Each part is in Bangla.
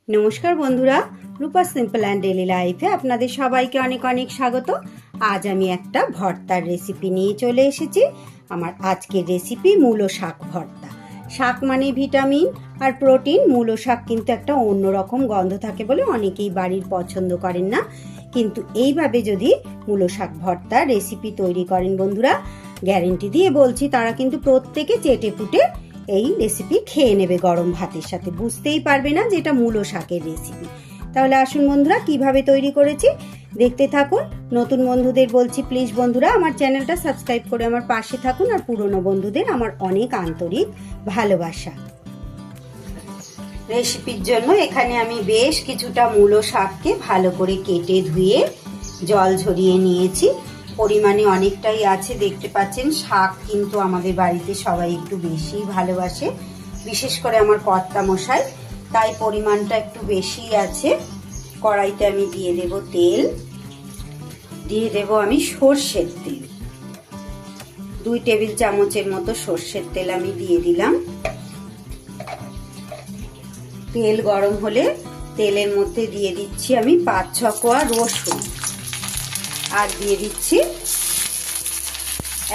नमस्कार बंधुरा रूपा सिम्पल एंड डेली लाइफे आपनादेर सबाइके अनेक अनेक स्वागत। आज आमी एकटा भर्तार रेसिपि निये चले एसेछि। आमार आजकेर रेसिपि मूलो शाक भर्ता। शाक माने ভিটামিন আর প্রোটিন। मूलो শাক কিন্তু একটা অন্যরকম গন্ধ থাকে বলে অনেকেই বাড়ির পছন্দ করেন না, কিন্তু এইভাবে যদি मूलो শাক ভর্তা রেসিপি তৈরি করেন বন্ধুরা, গ্যারান্টি দিয়ে বলছি তারা কিন্তু প্রত্যেকে চেটে পুটে এই রেসিপি খেয়ে নেবে গরম ভাতের সাথে, বুঝতেই পারবে না যে এটা মূলো শাকের রেসিপি। তাহলে আসুন বন্ধুরা কিভাবে তৈরি করেছি দেখতে থাকুন। নতুন বন্ধুদের বলছি প্লিজ বন্ধুরা আমার চ্যানেলটা সাবস্ক্রাইব করে আমার পাশে থাকুন, আর পুরনো বন্ধুদের আমার অনেক আন্তরিক ভালোবাসা। রেসিপির জন্য এখানে আমি বেশ কিছুটা মূলো শাককে ভালো করে কেটে ধুয়ে জল ঝরিয়ে নিয়েছি। পরিমাণে অনেকটাই আছে, দেখতে পাচ্ছেন। শাক কিন্তু আমাদের বাড়িতে সবাই একটু বেশি ভালোবাসে, বিশেষ করে আমার কর্তা মশাই, তাই পরিমাণটা একটু বেশি আছে। কড়াইতে আমি দিয়ে দেব তেল, দিয়ে দেব আমি সর্ষের তেল, 2 টেবিল চামচের মতো সর্ষের তেল আমি দিয়ে দিলাম। তেল গরম হলে তেলের মধ্যে দিয়ে দিচ্ছি আমি 5-6 কোয়া রসুন, আর দিয়ে দিচ্ছি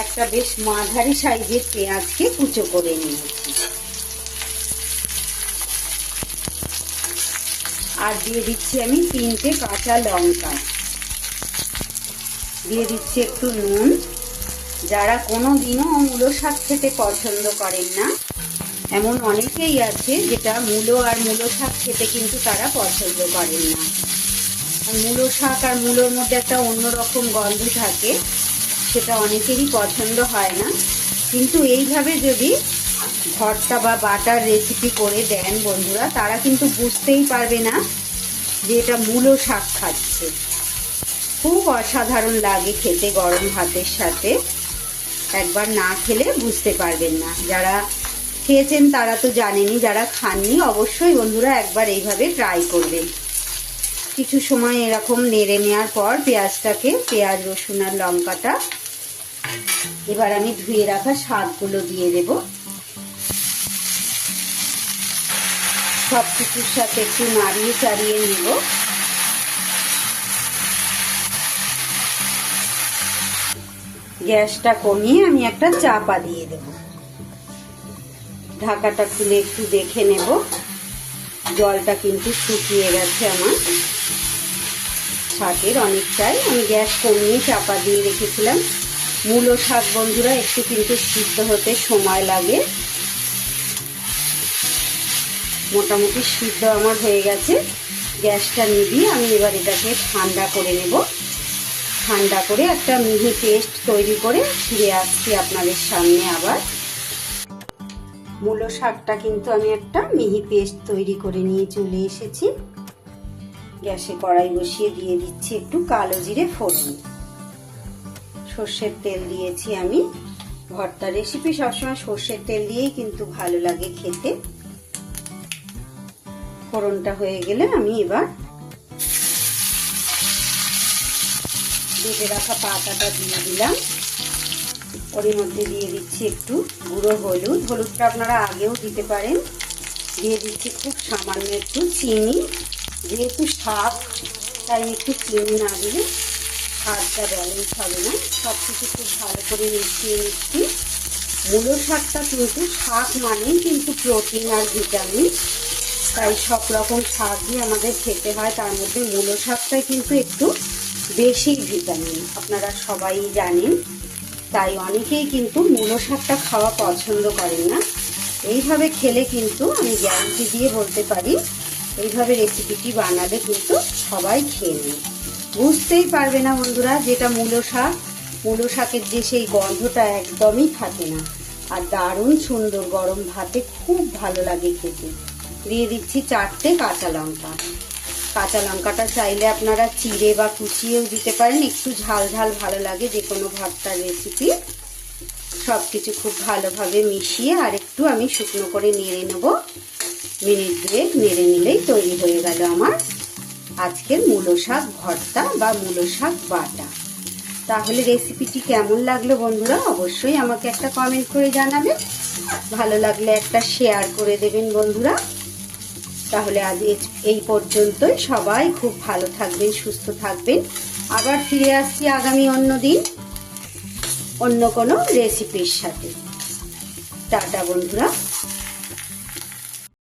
একটা বেশ মাঝারি সাইজের পেঁয়াজকে কুচো করে নিয়েছি, আর দিয়ে দিচ্ছি আমি 3টে কাঁচা লঙ্কা, দিয়ে দিচ্ছি একটু নুন। যারা কোনোদিনও মূলো শাক খেতে পছন্দ করেন না, এমন অনেকেই আছে যেটা মূলো আর মূলো শাক খেতে কিন্তু তারা পছন্দ করেন না। মূলো শাক আর মূলোর মধ্যে একটা অন্যরকম গন্ধ থাকে, সেটা অনেকেরই পছন্দ হয় না। কিন্তু এইভাবে যদি ভর্তা বা বাটার রেসিপি করে দেন বন্ধুরা, তারা কিন্তু বুঝতেই পারবে না যে এটা মূলো শাক খাচ্ছে। খুব অসাধারণ লাগে খেতে গরম ভাতের সাথে, একবার না খেলে বুঝতে পারবেন না। যারা খেয়েছেন তারা তো জানেনই, যারা খাননি অবশ্যই বন্ধুরা একবার এইভাবে ট্রাই করবেন। কিছু সময় এরকম নেড়ে নেওয়ার পর পেঁয়াজটাকে, পেঁয়াজ রসুন আর লঙ্কাটা, এবার আমি ধুয়ে রাখা শাকগুলো দিয়ে দেব। সব কিছুর সাথে একটু নাড়িয়ে চাড়িয়ে নেব। গ্যাসটা কমিয়ে আমি একটা চাপা দিয়ে দেব। ঢাকাটা খুলে একটু দেখে নেব, জলটা কিন্তু শুকিয়ে গেছে আমার শাকের অনেকটাই। আমি গ্যাস কমিয়ে চাপা দিয়ে রেখেছিলাম। মূলো শাক বন্ধুরা একটু কিন্তু সিদ্ধ হতে সময় লাগে। মোটামুটি সিদ্ধ আমার হয়ে গেছে। গ্যাসটা নিভিয়ে আমি এবার এটাকে ঠান্ডা করে নেব। ঠান্ডা করে একটা মিহি পেস্ট তৈরি করে ফিরে আসছি আপনাদের সামনে আবার। মূলো শাকটা কিন্তু আমি একটা মিহি পেস্ট তৈরি করে নিয়ে চলে এসেছি। গ্যাসে কড়াই বসিয়ে দিয়ে দিচ্ছি একটু কালো জিরে ফোড়ন। সর্ষের তেল দিয়েছি আমি। ভর্তা রেসিপি সবসময় সর্ষের তেল দিয়েই কিন্তু ভালো লাগে খেতে। ফোড়নটা হয়ে গেলে আমি এবার বেটে রাখা পাতাটা দিয়ে দিলাম। ওর মধ্যে দিয়ে দিচ্ছি একটু গুঁড়ো হলুদ, হলুদটা আপনারা আগেও দিতে পারেন। দিয়ে দিচ্ছি খুব সামান্য একটু চিনি, যেহেতু শাক তাই একটু চিনি না দিলে স্বাদটা ব্যালেন্স হবে না। সব কিছু খুব ভালো করে মিশিয়ে নিচ্ছি। মূলো শাকটা কিন্তু শাক মানেই কিন্তু প্রোটিন আর ভিটামিন, তাই সব রকম শাক দিয়ে আমাদের খেতে হয়, তার মধ্যে মূলো শাকটাই কিন্তু একটু বেশি ভিটামিন, আপনারা সবাই জানেন। তাই অনেকেই কিন্তু মূলো শাকটা খাওয়া পছন্দ করেন না। এইভাবে খেলে কিন্তু আমি গ্যারান্টি দিয়ে বলতে পারি, এইভাবে রেসিপিটি বানালে কিন্তু সবাই খেয়ে নেয়। বুঝতেই পারবে না বন্ধুরা যেটা মূলো শাক। মূলো শাকের যে সেই গন্ধটা একদমই থাকে না, আর দারুণ সুন্দর গরম ভাতে খুব ভালো লাগে খেতে। দিয়ে দিচ্ছি 4টে কাঁচা লঙ্কা। কাঁচা লঙ্কাটা চাইলে আপনারা চিড়ে বা কুচিয়েও দিতে পারেন, একটু ঝাল ঝাল ভালো লাগে যে কোনো ভর্তার রেসিপি। সব কিছু খুব ভালোভাবে মিশিয়ে আর একটু আমি শুকনো করে নেড়ে নেব। মিনিট 2 নেড়ে নিলেই তৈরি হয়ে গেল আমার আজকের মূলো শাক ভর্তা বা মূলো শাক বাটা। তাহলে রেসিপিটি কেমন লাগলো বন্ধুরা অবশ্যই আমাকে একটা কমেন্ট করে জানাবেন। ভালো লাগলে একটা শেয়ার করে দেবেন বন্ধুরা। তাহলে আজ এই পর্যন্তই। সবাই খুব ভালো থাকবেন, সুস্থ থাকবেন। আবার ফিরে আসছি আগামী অন্য দিন অন্য কোনো রেসিপির সাথে। টাটা বন্ধুরা।